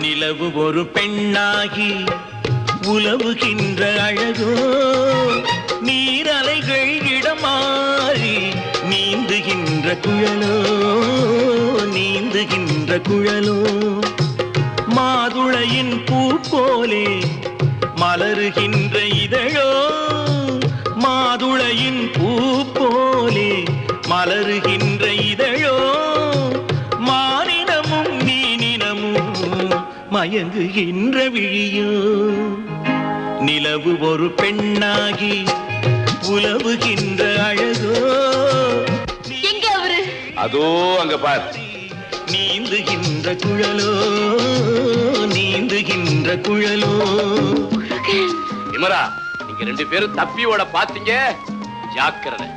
நிலவு ஒரு பெண்ணாகி உலவுகின்ற அழகோ நீரலைகள் இடமாறி நீந்துகின்ற குழலோ நீந்துகின்ற குழலோ மாதுளையின் பூ போலே மலருகின்ற இதழோ மாதுளையின் பூ போலே மலருகின்ற இதழோ மானினமும் மீனினமும் மயங்குகின்ற விழியோ நிலவு ஒரு பெண்ணாகி உலவுகின்ற அழகோ எங்க அவரு அதோ அங்க பார் நீந்துகின்ற குழலோ நீந்துகின்ற குழலோ விமரா நீங்க ரெண்டு பேரும் தப்பியோட பாத்தீங்க ஜாக்கிரதை